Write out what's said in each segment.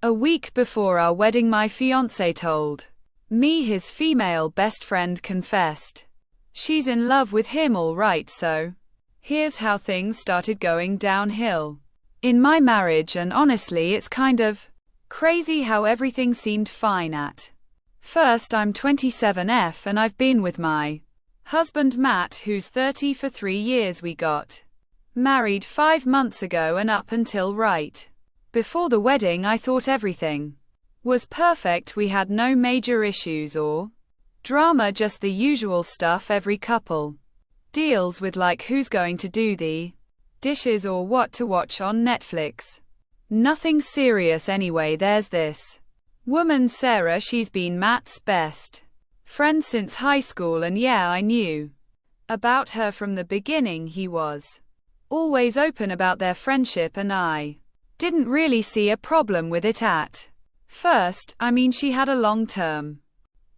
A week before our wedding, my fiancé told me his female best friend confessed she's in love with him. All right, so here's how things started going downhill in my marriage, and honestly, it's kind of crazy how everything seemed fine at first. I'm 27F and I've been with my husband Matt, who's 30, for 3 years. We got married 5 months ago, and up until right before the wedding, I thought everything was perfect. We had no major issues or drama, just the usual stuff every couple deals with, like who's going to do the dishes or what to watch on Netflix. Nothing serious anyway. There's this woman, Sarah, she's been Matt's best friend since high school, and yeah, I knew about her from the beginning. He was always open about their friendship, and I didn't really see a problem with it at first. I mean, she had a long-term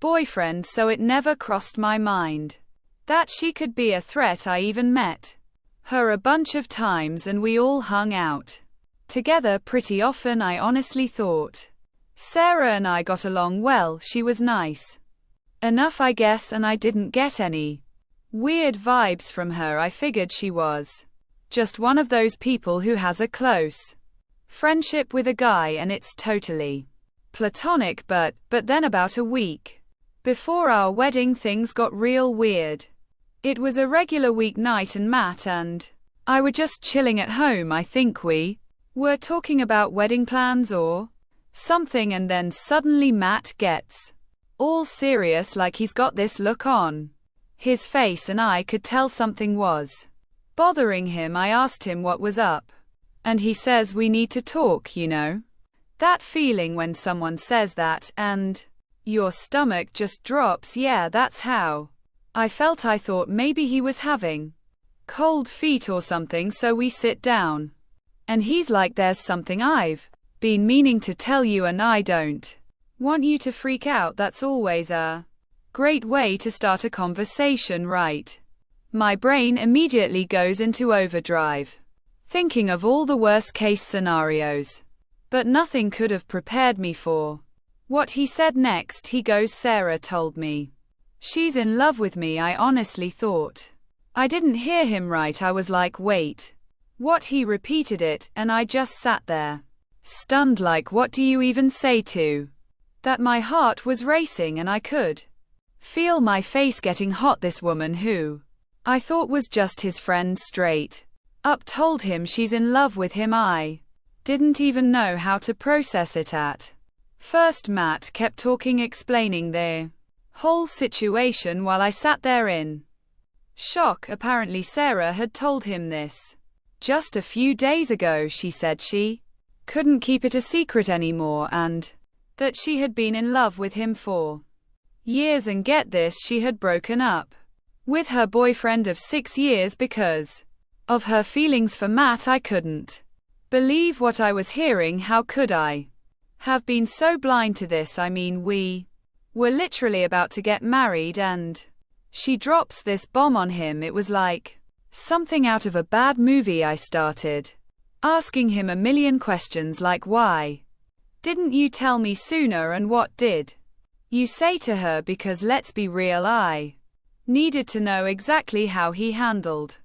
boyfriend, so it never crossed my mind that she could be a threat. I even met her a bunch of times and we all hung out together pretty often. I honestly thought Sarah and I got along well. She was nice enough, I guess, and I didn't get any weird vibes from her. I figured she was just one of those people who has a close friendship with a guy and it's totally platonic, but then about a week before our wedding, things got real weird. It was a regular weeknight and Matt and I were just chilling at home. I think we were talking about wedding plans or something, and then suddenly Matt gets all serious, like he's got this look on his face, and I could tell something was bothering him. I asked him what was up, and he says, we need to talk. You know that feeling when someone says that and your stomach just drops? Yeah, that's how I felt. I thought maybe he was having cold feet or something, so we sit down and he's like, there's something I've been meaning to tell you, and I don't want you to freak out. That's always a great way to start a conversation, right? My brain immediately goes into overdrive, thinking of all the worst case scenarios, but nothing could have prepared me for what he said next. He goes, Sarah told me she's in love with me. I honestly thought I didn't hear him right. I was like, wait, what? He repeated it, and I just sat there, stunned, like, what do you even say to that? My heart was racing and I could feel my face getting hot. This woman, who I thought was just his friend, straight up told him she's in love with him. I didn't even know how to process it at first. Matt kept talking, explaining the whole situation while I sat there in shock. Apparently Sarah had told him this just a few days ago. She said she couldn't keep it a secret anymore, and that she had been in love with him for years, and get this, she had broken up with her boyfriend of 6 years because of her feelings for Matt. I couldn't believe what I was hearing. How could I have been so blind to this? I mean, we were literally about to get married and she drops this bomb on him. It was like something out of a bad movie. I started asking him a million questions, like, why didn't you tell me sooner, and what did you say to her? Because let's be real, I needed to know exactly how he handled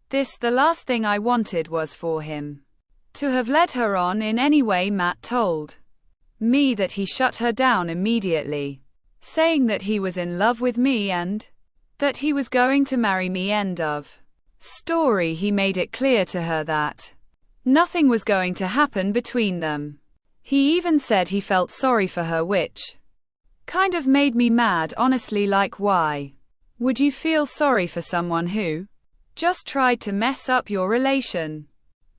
this. The last thing I wanted was for him to have led her on in any way. Matt told me that he shut her down immediately, saying that he was in love with me and that he was going to marry me. End of story. He made it clear to her that nothing was going to happen between them. He even said he felt sorry for her, which kind of made me mad, honestly. Like, why would you feel sorry for someone who just tried to mess up your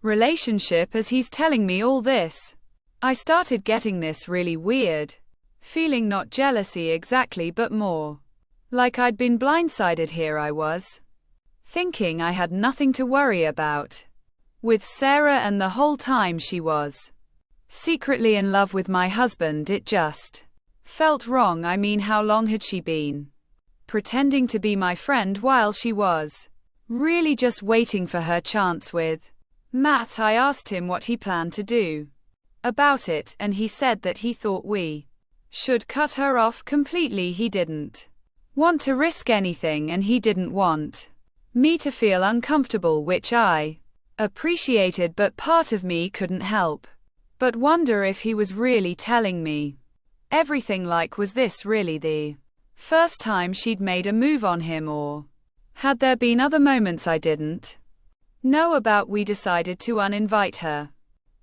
relationship as he's telling me all this? I started getting this really weird feeling, not jealousy exactly, but more like I'd been blindsided. Here I was, thinking I had nothing to worry about with Sarah, and the whole time she was secretly in love with my husband. It just felt wrong. I mean, how long had she been pretending to be my friend while she was really just waiting for her chance with Matt? I asked him what he planned to do about it, and he said that he thought we should cut her off completely. He didn't want to risk anything, and he didn't want me to feel uncomfortable, which I appreciated, but part of me couldn't help but wonder if he was really telling me everything. Like, was this really the first time she'd made a move on him, or had there been other moments I didn't know about? We decided to uninvite her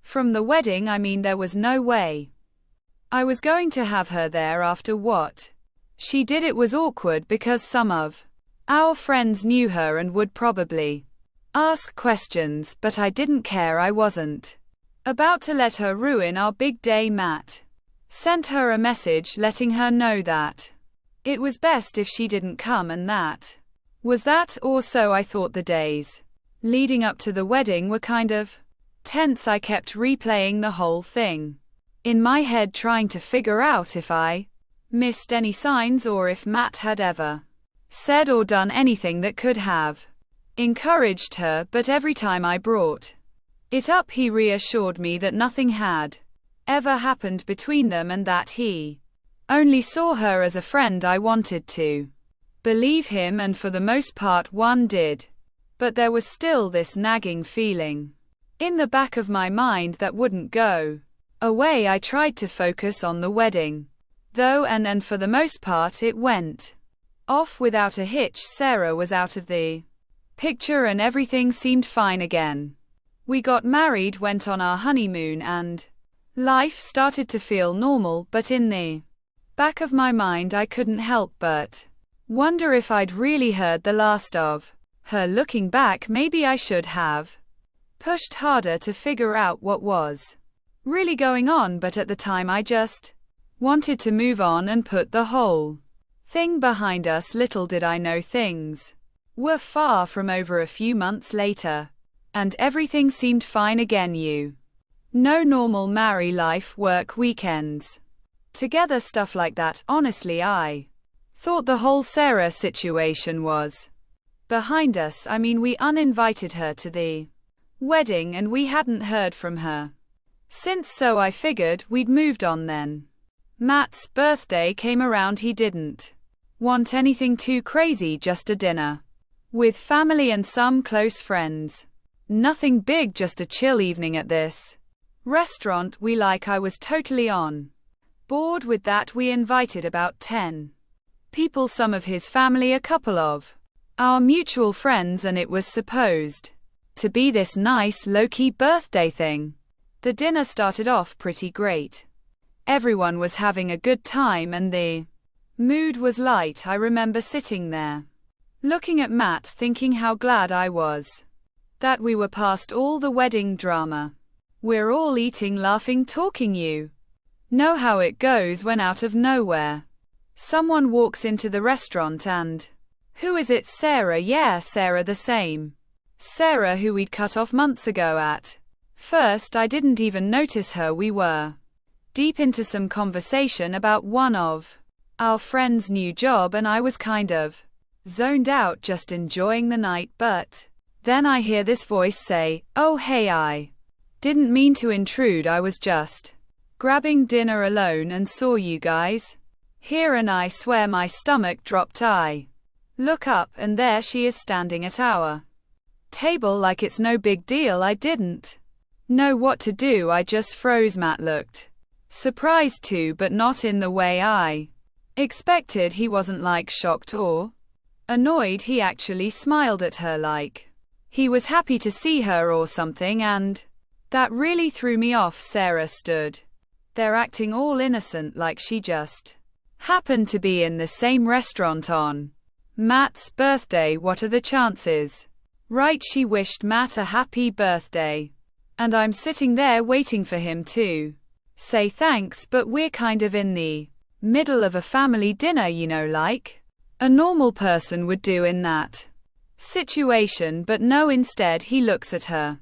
from the wedding. I mean, there was no way I was going to have her there after what she did. It was awkward because some of our friends knew her and would probably ask questions, but I didn't care. I wasn't about to let her ruin our big day. Matt sent her a message letting her know that it was best if she didn't come, and that was that, or so I thought. The days leading up to the wedding were kind of tense. I kept replaying the whole thing in my head, trying to figure out if I missed any signs or if Matt had ever said or done anything that could have encouraged her, but every time I brought it up, he reassured me that nothing had ever happened between them and that he only saw her as a friend. I wanted to believe him, and for the most part one did, but there was still this nagging feeling in the back of my mind that wouldn't go away. I tried to focus on the wedding, though, and for the most part it went off without a hitch. Sarah was out of the picture and everything seemed fine again. We got married, went on our honeymoon, and life started to feel normal, but in the back of my mind I couldn't help but wonder if I'd really heard the last of her. Looking back, maybe I should have pushed harder to figure out what was really going on, but at the time I just wanted to move on and put the whole thing behind us. Little did I know things were far from over. A few months later, and everything seemed fine again. You know, normal marry life, work weekends together, stuff like that. Honestly, I thought the whole Sarah situation was behind us. I mean, we uninvited her to the wedding and we hadn't heard from her since, so I figured we'd moved on then. Matt's birthday came around. He didn't want anything too crazy, just a dinner with family and some close friends. Nothing big, just a chill evening at this restaurant we like. I was totally on board with that. We invited about 10 people, some of his family, a couple of our mutual friends, and it was supposed to be this nice low-key birthday thing. The dinner started off pretty great. Everyone was having a good time and the mood was light. I remember sitting there looking at Matt, thinking how glad I was that we were past all the wedding drama. We're all eating, laughing, talking. You know how it goes when out of nowhere someone walks into the restaurant and who is it? Sarah. Yeah, Sarah, the same Sarah who we'd cut off months ago. At first I didn't even notice her. We were deep into some conversation about one of our friends' new job and I was kind of zoned out, just enjoying the night, but then I hear this voice say, "Oh hey, I didn't mean to intrude. I was just grabbing dinner alone and saw you guys here," and I swear my stomach dropped. I look up and there she is standing at our table like it's no big deal. I didn't know what to do. I just froze. Matt looked surprised too, but not in the way I expected. He wasn't like shocked or annoyed. He actually smiled at her like he was happy to see her or something, and that really threw me off. Sarah stood there acting all innocent, like she just happened to be in the same restaurant on Matt's birthday. What are the chances? Right, she wished Matt a happy birthday. And I'm sitting there waiting for him to say thanks, but we're kind of in the middle of a family dinner, you know, like a normal person would do in that situation, but no, instead he looks at her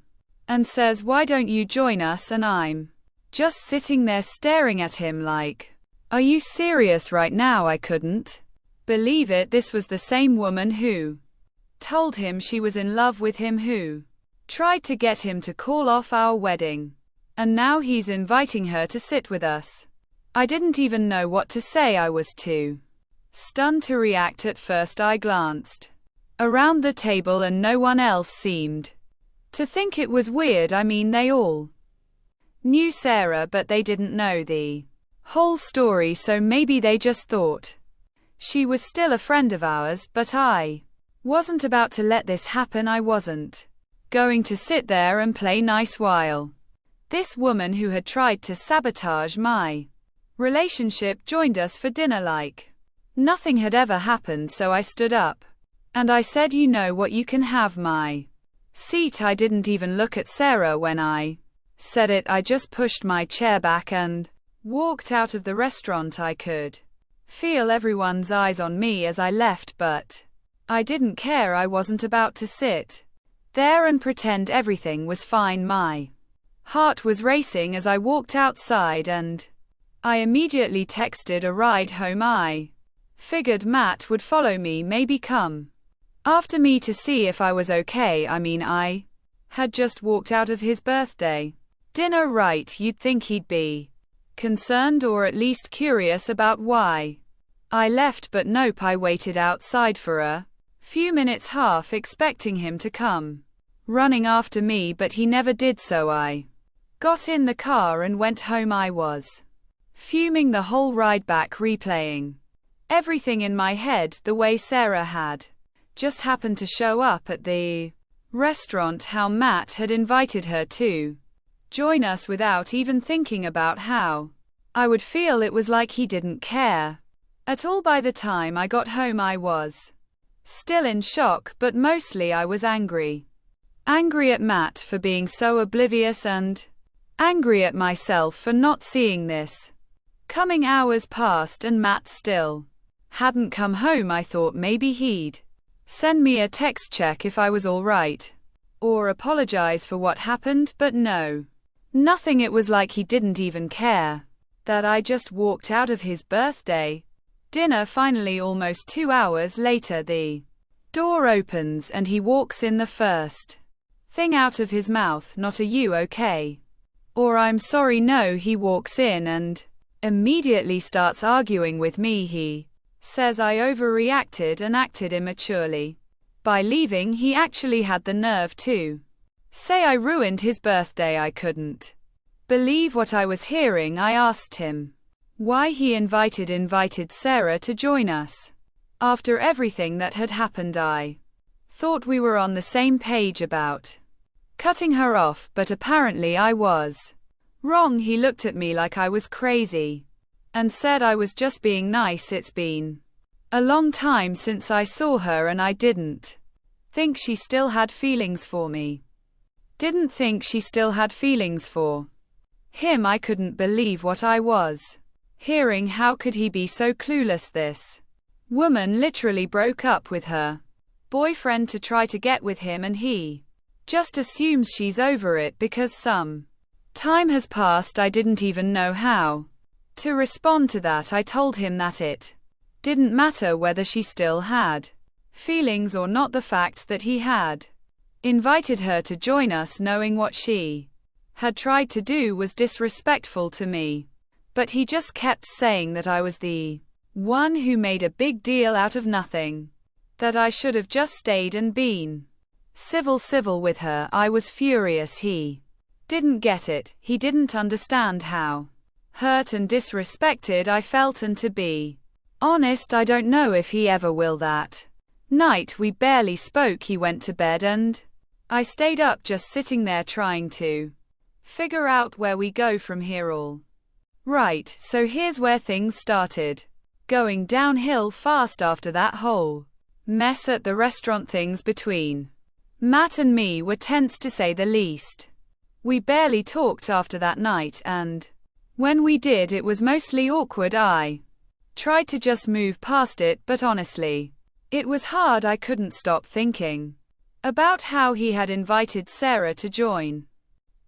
and says, "Why don't you join us?" And I'm just sitting there staring at him like, "Are you serious right now?" I couldn't believe it. This was the same woman who told him she was in love with him, who tried to get him to call off our wedding, And now he's inviting her to sit with us. I didn't even know what to say. I was too stunned to react. At first I glanced around the table and no one else seemed to think it was weird. I mean, they all knew Sarah, but they didn't know the whole story, so maybe they just thought she was still a friend of ours, but I wasn't about to let this happen. I wasn't going to sit there and play nice while this woman who had tried to sabotage my relationship joined us for dinner like nothing had ever happened. So I stood up and I said, "You know what, you can have my seat." I didn't even look at Sarah when I said it. I just pushed my chair back and walked out of the restaurant. I could feel everyone's eyes on me as I left, but I didn't care. I wasn't about to sit there and pretend everything was fine. My heart was racing as I walked outside, and I immediately texted a ride home. I figured Matt would follow me, maybe come after me to see if I was okay. I mean, I had just walked out of his birthday dinner, right? You'd think he'd be concerned or at least curious about why I left, but nope. I waited outside for a few minutes, half expecting him to come running after me, but he never did. So I got in the car and went home. I was fuming the whole ride back, replaying everything in my head, the way Sarah had just happened to show up at the restaurant, how Matt had invited her to join us without even thinking about how I would feel. It was like he didn't care at all. By the time I got home, I was still in shock, but mostly I was angry. Angry at Matt for being so oblivious, and angry at myself for not seeing this coming. Hours passed and Matt still hadn't come home. I thought maybe he'd send me a text, check if I was all right, or apologize for what happened, but no, nothing. It was like he didn't even care that I just walked out of his birthday dinner. Finally, almost 2 hours later, the door opens and he walks in. The first thing out of his mouth, not "Are you okay?" or "I'm sorry." No, he walks in and immediately starts arguing with me. He says I overreacted and acted immaturely by leaving. He actually had the nerve to say I ruined his birthday. I couldn't believe what I was hearing. I asked him why he invited Sarah to join us after everything that had happened. I thought we were on the same page about cutting her off, but apparently I was wrong. He looked at me like I was crazy and said I was just being nice. It's been a long time since I saw her and I didn't think she still had feelings for me. Didn't think she still had feelings for him. I couldn't believe what I was hearing. How could he be so clueless? This woman literally broke up with her boyfriend to try to get with him, and he just assumes she's over it because some time has passed. I didn't even know how to respond to that. I told him that it didn't matter whether she still had feelings or not. The fact that he had invited her to join us knowing what she had tried to do was disrespectful to me. But he just kept saying that I was the one who made a big deal out of nothing, that I should have just stayed and been civil with her. I was furious. He didn't get it. He didn't understand how hurt and disrespected I felt, and to be honest, I don't know if he ever will. That night we barely spoke. He went to bed and I stayed up just sitting there trying to figure out where we go from here. All right, so here's where things started going downhill fast after that whole mess at the restaurant. Things between Matt and me were tense to say the least. We barely talked after that night, and when we did, it was mostly awkward. I tried to just move past it, but honestly, it was hard. I couldn't stop thinking about how he had invited Sarah to join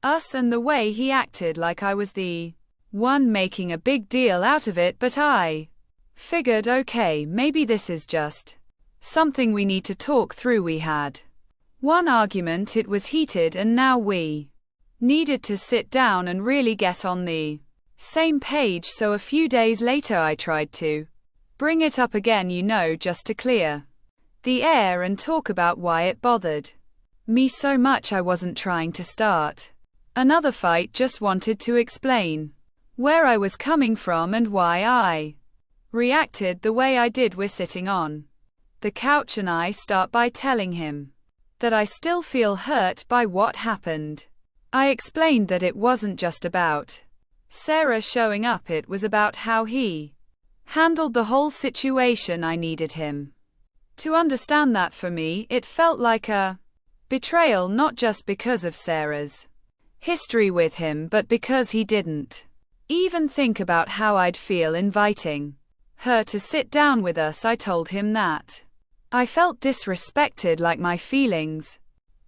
us and the way he acted like I was the one making a big deal out of it. But I figured, okay, maybe this is just something we need to talk through. We had one argument, it was heated, and now we needed to sit down and really get on the same page, so a few days later I tried to bring it up again, just to clear the air and talk about why it bothered me so much. I wasn't trying to start another fight, just wanted to explain where I was coming from and why I reacted the way I did. We're sitting on the couch and I start by telling him that I still feel hurt by what happened. I explained that it wasn't just about Sarah showing up, it was about how he handled the whole situation. I needed him to understand that for me, it felt like a betrayal, not just because of Sarah's history with him, but because he didn't even think about how I'd feel inviting her to sit down with us. I told him that I felt disrespected, like my feelings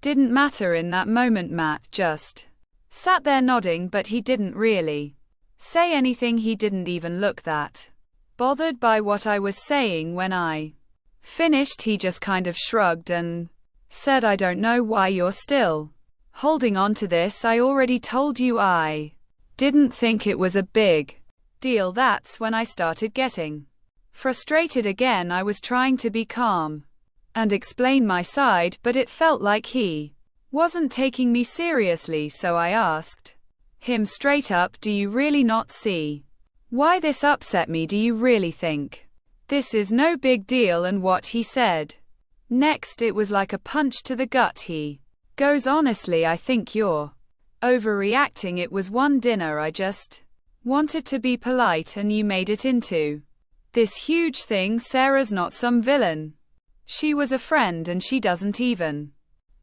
didn't matter in that moment. Matt just sat there nodding, but he didn't really say anything. He didn't even look that bothered by what I was saying. When I finished, he just kind of shrugged and said, "I don't know why you're still holding on to this. I already told you I didn't think it was a big deal." That's when I started getting frustrated again. I was trying to be calm and explain my side, but it felt like he wasn't taking me seriously, so I asked him straight up, "Do you really not see why this upset me? Do you really think this is no big deal?" And what he said next, it was like a punch to the gut. He goes, "Honestly, I think you're overreacting. It was one dinner. I just wanted to be polite and you made it into this huge thing. Sarah's not some villain. She was a friend and she doesn't even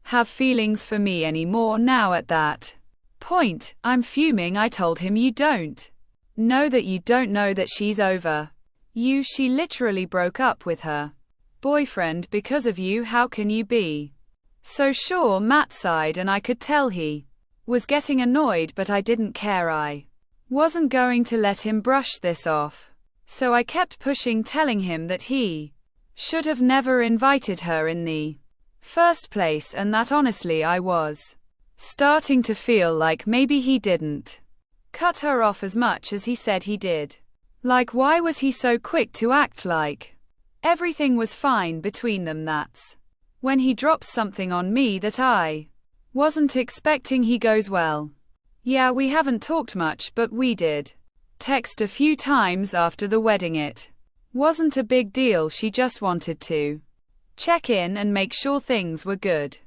have feelings for me anymore now." At that point, I'm fuming. I told him, "You don't know that you don't know that she's over you. She literally broke up with her boyfriend because of you. How can you be so sure?" Matt sighed and I could tell he was getting annoyed, but I didn't care. I wasn't going to let him brush this off, so I kept pushing, telling him that he should have never invited her in the first place, and that honestly I was starting to feel like maybe he didn't cut her off as much as he said he did. Like, why was he so quick to act like everything was fine between them? That's when he drops something on me that I wasn't expecting. He goes, "Well, yeah, we haven't talked much, but we did text a few times after the wedding. It wasn't a big deal. She just wanted to check in and make sure things were good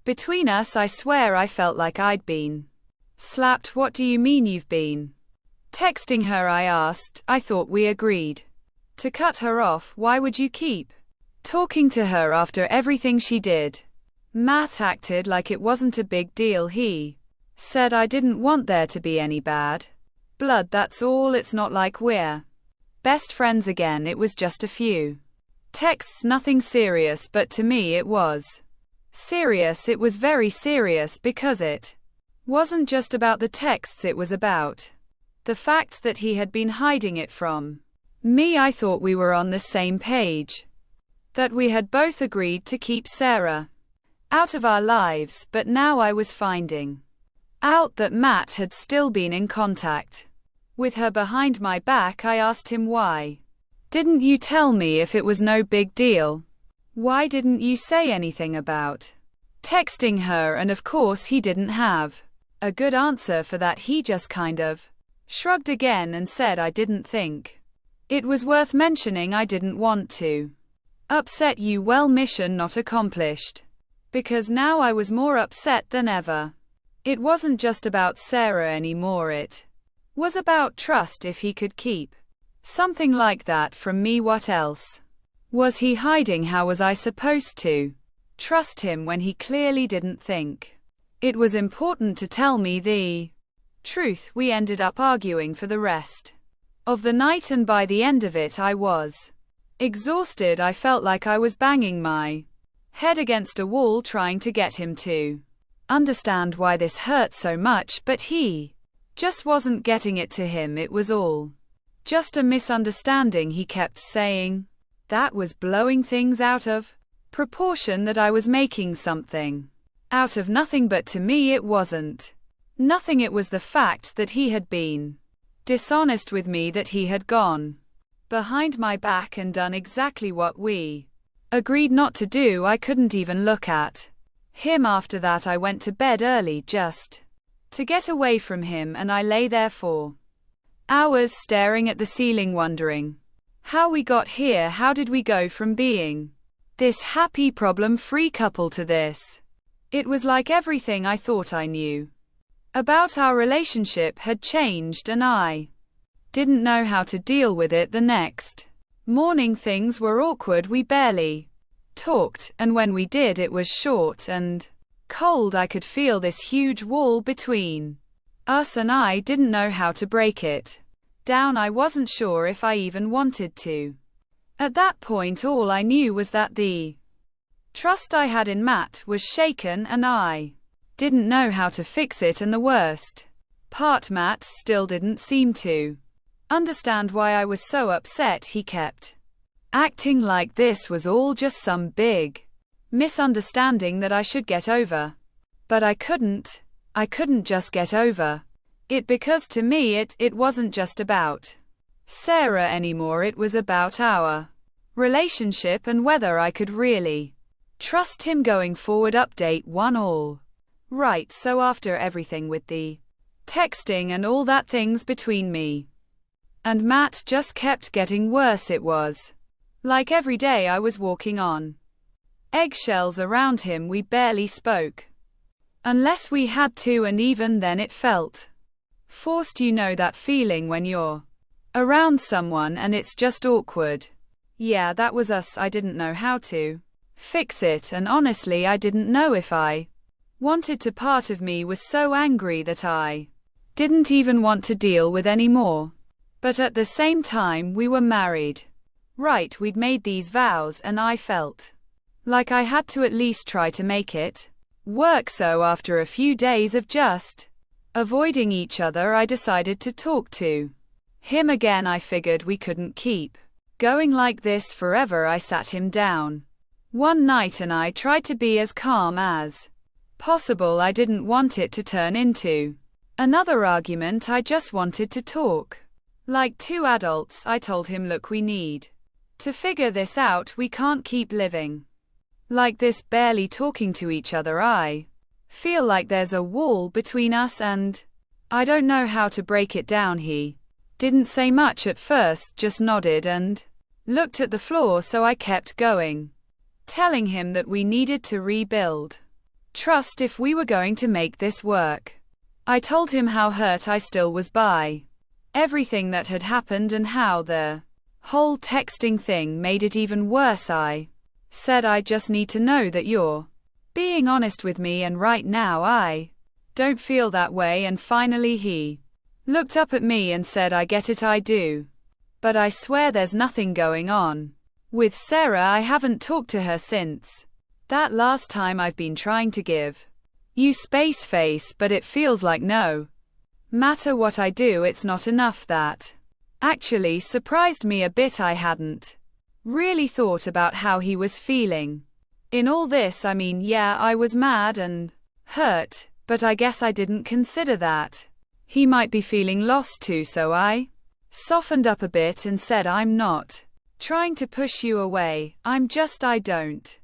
between us." I swear I felt like I'd been slapped. "What do you mean you've been texting her?" I asked. "I thought we agreed to cut her off. Why would you keep talking to her after everything she did?" Matt acted like it wasn't a big deal. He said, "I didn't want there to be any bad blood, that's all. It's not like we're best friends again. It was just a few texts, nothing serious." But to me it was serious. It was very serious, because it wasn't just about the texts, it was about the fact that he had been hiding it from me. I thought we were on the same page, that we had both agreed to keep Sarah out of our lives, but now I was finding out that Matt had still been in contact with her behind my back. I asked him, "Why didn't you tell me if it was no big deal? Why didn't you say anything about texting her?" And of course he didn't have a good answer for that. He just kind of shrugged again and said, "I didn't think it was worth mentioning. I didn't want to upset you." Well, mission not accomplished, because now I was more upset than ever. It wasn't just about Sarah anymore, it was about trust. If he could keep something like that from me, what else was he hiding? How was I supposed to trust him when he clearly didn't think it was important to tell me the truth? We ended up arguing for the rest of the night, and by the end of it I was exhausted. I felt like I was banging my head against a wall trying to get him to understand why this hurt so much, but he just wasn't getting it. To him it was all just a misunderstanding. He kept saying that was blowing things out of proportion, that I was making something out of nothing, but to me it wasn't. Nothing, it was the fact that he had been dishonest with me, that he had gone behind my back and done exactly what we agreed not to do. I couldn't even look at him after that. I went to bed early just to get away from him, and I lay there for hours staring at the ceiling, wondering how we got here. How did we go from being this happy, problem-free couple to this? It was like everything I thought I knew about our relationship had changed, and I didn't know how to deal with it. The next morning things were awkward. We barely talked, and when we did, it was short and cold. I could feel this huge wall between us, and I didn't know how to break it down. I wasn't sure if I even wanted to. At that point, all I knew was that the trust I had in Matt was shaken, and I didn't know how to fix it. And the worst part, Matt still didn't seem to understand why I was so upset. He kept acting like this was all just some big misunderstanding that I should get over. But I couldn't just get over it, because to me it wasn't just about Sarah anymore. It was about our relationship and whether I could really trust him going forward. Update 1. All right, so after everything with the texting and all that, things between me and Matt just kept getting worse. It was like every day I was walking on eggshells around him. We barely spoke unless we had to, and even then it felt forced. You know that feeling when you're around someone and it's just awkward? Yeah, that was us. I didn't know how to fix it, and honestly, I didn't know if I wanted to. Part of me was so angry that I didn't even want to deal with anymore. But at the same time, we were married. Right, we'd made these vows, and I felt like I had to at least try to make it work. So after a few days of just avoiding each other, I decided to talk to him again. I figured we couldn't keep going like this forever. I sat him down one night and I tried to be as calm as possible. I didn't want it to turn into another argument. I just wanted to talk like two adults. I told him, look, we need to figure this out. We can't keep living like this, barely talking to each other. I feel like there's a wall between us and I don't know how to break it down. He didn't say much at first, just nodded and looked at the floor, so I kept going, telling him that we needed to rebuild trust if we were going to make this work. I told him how hurt I still was by everything that had happened and how the whole texting thing made it even worse. I said, I just need to know that you're being honest with me, and right now I don't feel that way. And finally he looked up at me and said, I get it, I do. But I swear there's nothing going on with Sarah. I haven't talked to her since that last time. I've been trying to give you space, face, but it feels like no matter what I do, it's not enough. That actually surprised me a bit. I hadn't really thought about how he was feeling in all this. I mean, yeah, I was mad and hurt, but I guess I didn't consider that he might be feeling lost too. So I softened up a bit and said, I'm not trying to push you away. I don't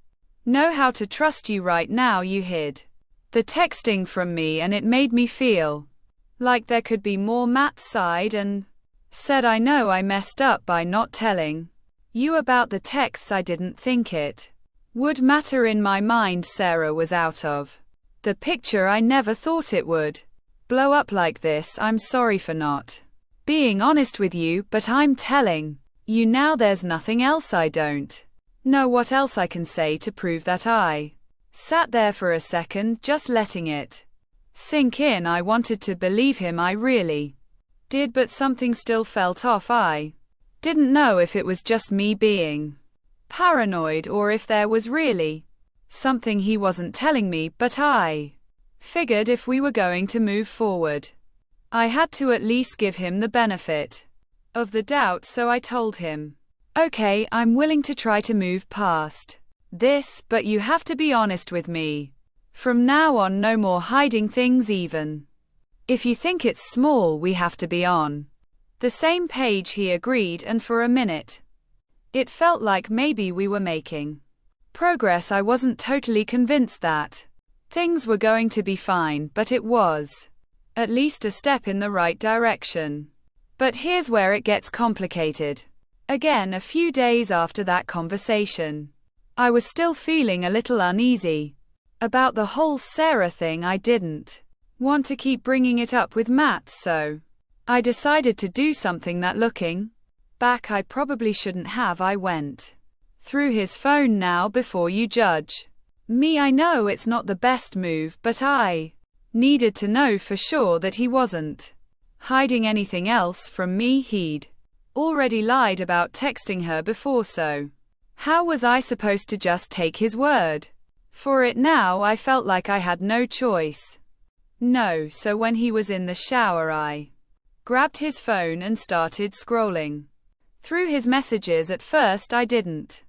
know how to trust you right now. You hid the texting from me and it made me feel like there could be more. Matt's side and said, I know I messed up by not telling you about the texts. I didn't think it would matter. In my mind, Sarah was out of the picture. I never thought it would blow up like this. I'm sorry for not being honest with you, but I'm telling you now, there's nothing else. I don't know what else I can say to prove that. I sat there for a second, just letting it sink in. I wanted to believe him, I really did, but something still felt off. I didn't know if it was just me being paranoid or if there was really something he wasn't telling me, but I figured if we were going to move forward, I had to at least give him the benefit of the doubt. So I told him, okay, I'm willing to try to move past this, but you have to be honest with me. From now on, no more hiding things, even If you think it's small, we have to be on the same page, he agreed, and for a minute, it felt like maybe we were making progress. I wasn't totally convinced that things were going to be fine, but it was at least a step in the right direction. But here's where it gets complicated. Again, a few days after that conversation, I was still feeling a little uneasy about the whole Sarah thing. I didn't want to keep bringing it up with Matt, so I decided to do something that, looking back, I probably shouldn't have. I went through his phone. Now, before you judge me, I know it's not the best move, but I needed to know for sure that he wasn't hiding anything else from me. He'd already lied about texting her before, so how was I supposed to just take his word for it? Now I felt like I had no choice. No, so when he was in the shower, I grabbed his phone and started scrolling through his messages. At first I didn't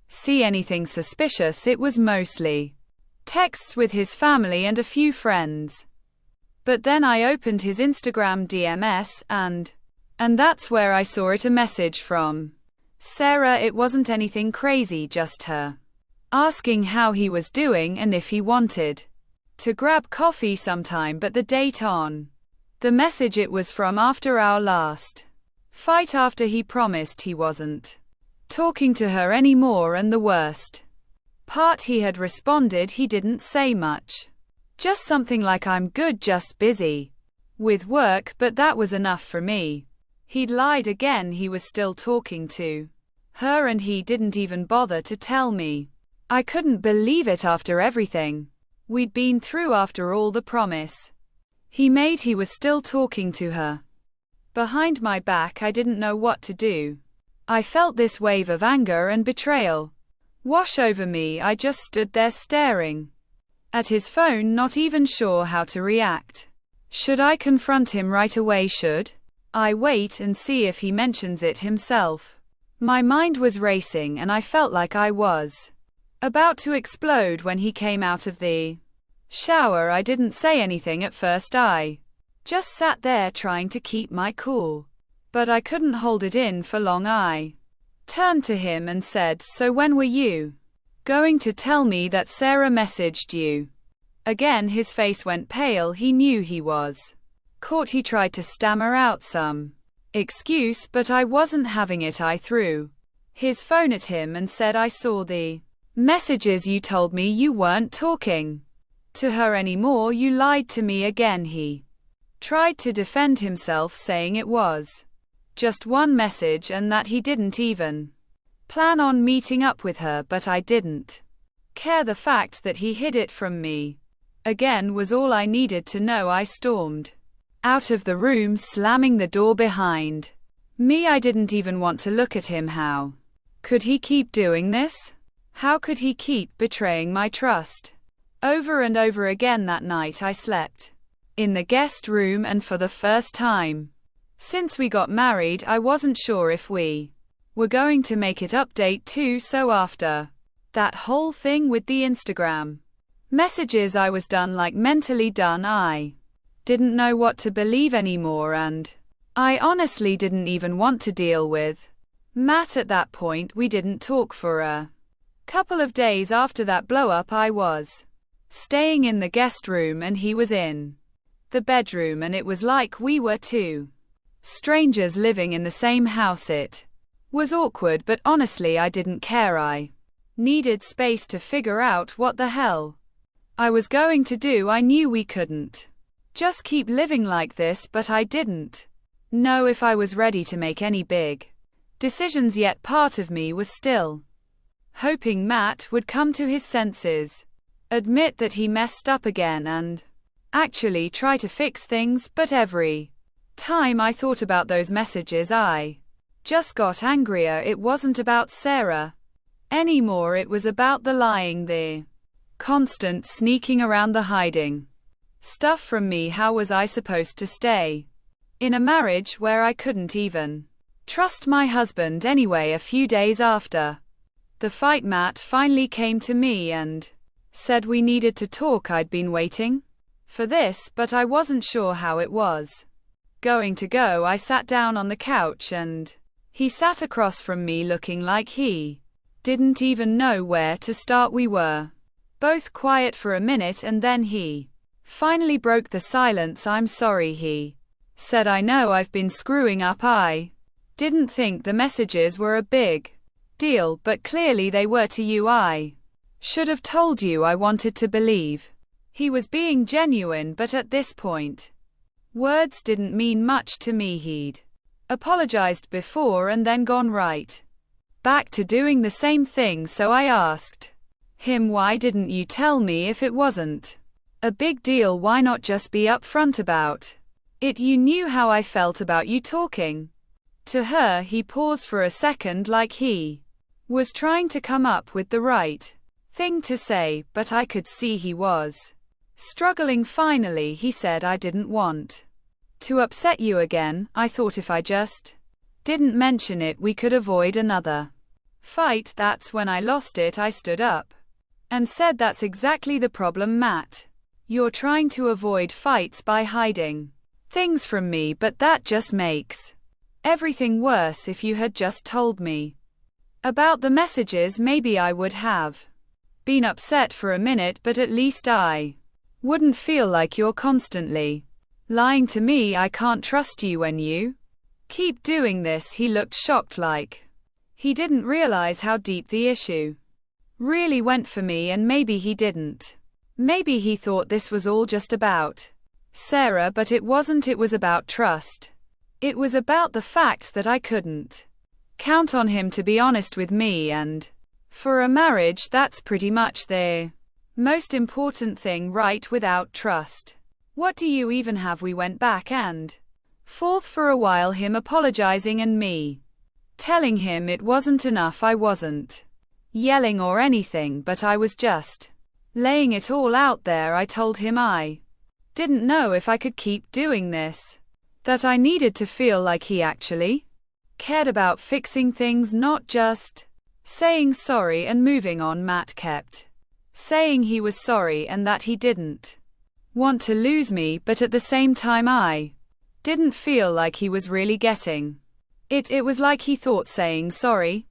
see anything suspicious. It was mostly texts with his family and a few friends. But then I opened his Instagram DMs and that's where I saw it, a message from Sarah. It wasn't anything crazy, just her asking how he was doing and if he wanted to grab coffee sometime. But the date on the message, it was from after our last fight, after he promised he wasn't talking to her anymore. And the worst part, he had responded. He didn't say much, just something like, "I'm good, just busy with work," but that was enough for me. He'd lied again. He was still talking to her and he didn't even bother to tell me. I couldn't believe it after everything we'd been through, after all the promise he made. He was still talking to her behind my back. I didn't know what to do. I felt this wave of anger and betrayal wash over me. I just stood there staring at his phone, not even sure how to react. Should I confront him right away? Should I wait and see if he mentions it himself? My mind was racing and I felt like I was about to explode when he came out of the shower. I didn't say anything at first. I just sat there trying to keep my cool. But I couldn't hold it in for long. I turned to him and said, "So when were you going to tell me that Sarah messaged you?" Again his face went pale. He knew he was caught. He tried to stammer out some excuse, but I wasn't having it. I threw his phone at him and said, "I saw the messages. You told me you weren't talking to her anymore. You lied to me again." He tried to defend himself, saying it was just one message and that he didn't even plan on meeting up with her, but I didn't care. The fact that he hid it from me again was all I needed to know. I stormed out of the room, slamming the door behind me. I didn't even want to look at him. How could he keep doing this? How could he keep betraying my trust? Over and over again that night I slept in the guest room, and for the first time since we got married, I wasn't sure if we were going to make it. Update 2. So after that whole thing with the Instagram messages, I was done, like mentally done. I didn't know what to believe anymore, and I honestly didn't even want to deal with Matt at that point. We didn't talk for a couple of days after that blow up. I was staying in the guest room and he was in the bedroom, and it was like we were two strangers living in the same house. It was awkward, but honestly I didn't care. I needed space to figure out what the hell I was going to do. I knew we couldn't just keep living like this, but I didn't know if I was ready to make any big decisions yet. Part of me was still hoping Matt would come to his senses, admit that he messed up again, and actually try to fix things. But every time I thought about those messages, I just got angrier. It wasn't about Sarah anymore. It was about the lying, the constant sneaking around, the hiding stuff from me. How was I supposed to stay in a marriage where I couldn't even trust my husband anyway? A few days after the fight, Matt finally came to me and said we needed to talk. I'd been waiting for this, but I wasn't sure how it was going to go. I sat down on the couch and he sat across from me looking like he didn't even know where to start. We were both quiet for a minute and then he finally broke the silence. "I'm sorry," he said. "I know I've been screwing up. I didn't think the messages were a big deal, but clearly they were to you. I should have told you." I wanted to believe he was being genuine, but at this point, words didn't mean much to me. He'd apologized before and then gone right back to doing the same thing, so I asked him, "Why didn't you tell me if it wasn't a big deal? Why not just be upfront about it? You knew how I felt about you talking to her." He paused for a second like he was trying to come up with the right thing to say, but I could see he was struggling. Finally, he said, "I didn't want to upset you again. I thought if I just didn't mention it, we could avoid another fight." That's when I lost it. I stood up and said, "That's exactly the problem, Matt. You're trying to avoid fights by hiding things from me, but that just makes everything worse. If you had just told me about the messages, maybe I would have been upset for a minute, but at least I wouldn't feel like you're constantly lying to me. I can't trust you when you keep doing this." He looked shocked, like he didn't realize how deep the issue really went for me, and maybe he didn't. Maybe he thought this was all just about Sarah, but it wasn't. It was about trust. It was about the fact that I couldn't count on him to be honest with me, and for a marriage, that's pretty much the most important thing, right? Without trust, what do you even have? We went back and forth for a while, him apologizing and me telling him it wasn't enough. I wasn't yelling or anything, but I was just laying it all out there. I told him I didn't know if I could keep doing this, that I needed to feel like he actually cared about fixing things, not just saying sorry and moving on. Matt kept saying he was sorry and that he didn't want to lose me, but at the same time I didn't feel like he was really getting it. It was like he thought saying sorry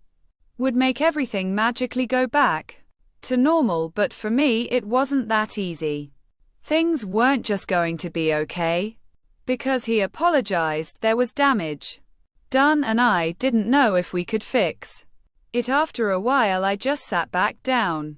would make everything magically go back to normal, but for me it wasn't that easy. Things weren't just going to be okay. Because he apologized, there was damage done, and I didn't know if we could fix it. After a while, I just sat back down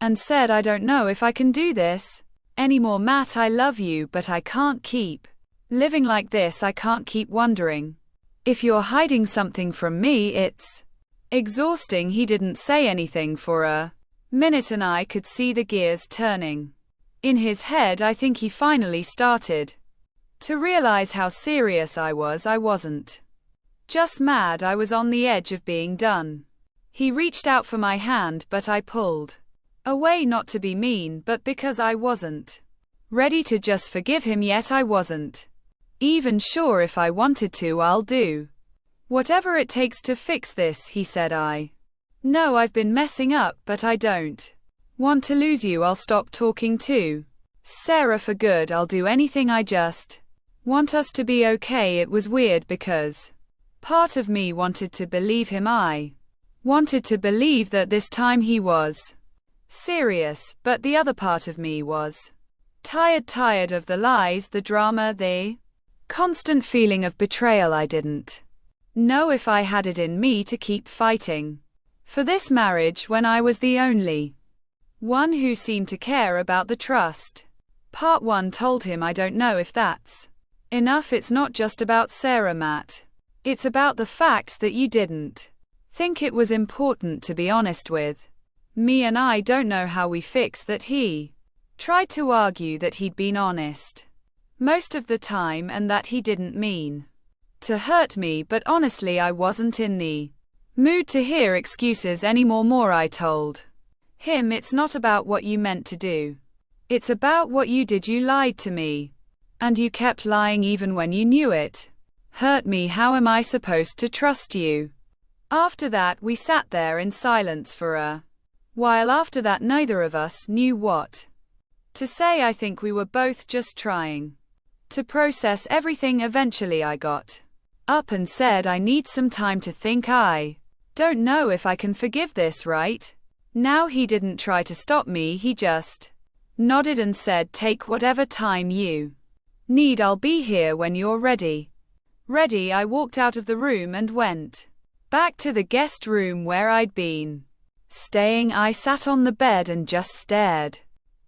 and said, "I don't know if I can do this anymore, Matt. I love you, but I can't keep living like this. I can't keep wondering if you're hiding something from me. It's exhausting." He didn't say anything for a minute, and I could see the gears turning in his head. I think he finally started to realize how serious I was. I wasn't just mad, I was on the edge of being done. He reached out for my hand, but I pulled away, not to be mean, but because I wasn't ready to just forgive him yet. I wasn't even sure if I wanted to. "I'll do whatever it takes to fix this," he said. "I know I've been messing up, but I don't want to lose you. I'll stop talking to Sarah for good. I'll do anything. I just want us to be okay." It was weird because part of me wanted to believe him. I wanted to believe that this time he was serious, but the other part of me was tired of the lies, the drama, the constant feeling of betrayal. I didn't know if I had it in me to keep fighting for this marriage when I was the only one who seemed to care about the trust. Part 1 told him, "I don't know if that's enough. It's not just about Sarah, Matt. It's about the fact that you didn't think it was important to be honest with me, and I don't know how we fix that." He tried to argue that he'd been honest most of the time and that he didn't mean to hurt me, but honestly I wasn't in the mood to hear excuses anymore. I told him, "It's not about what you meant to do. It's about what you did. You lied to me. And you kept lying even when you knew it hurt me. How am I supposed to trust you?" After that, we sat there in silence for a while. After that, neither of us knew what To say I think we were both just trying to process everything. Eventually I got up and said I need some time to think. I don't know if I can forgive this right now. He didn't try to stop me, he just nodded and said, take whatever time you need, I'll be here when you're ready. I walked out of the room and went back to the guest room where I'd been staying. I sat on the bed and just stared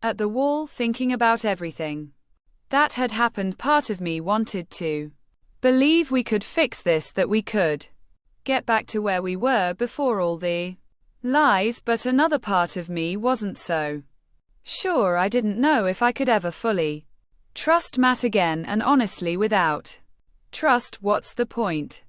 at the wall, thinking about everything that had happened. Part of me wanted to believe we could fix this, that we could get back to where we were before all the lies, but another part of me wasn't so sure. I didn't know if I could ever fully trust Matt again, and honestly, without trust, what's the point?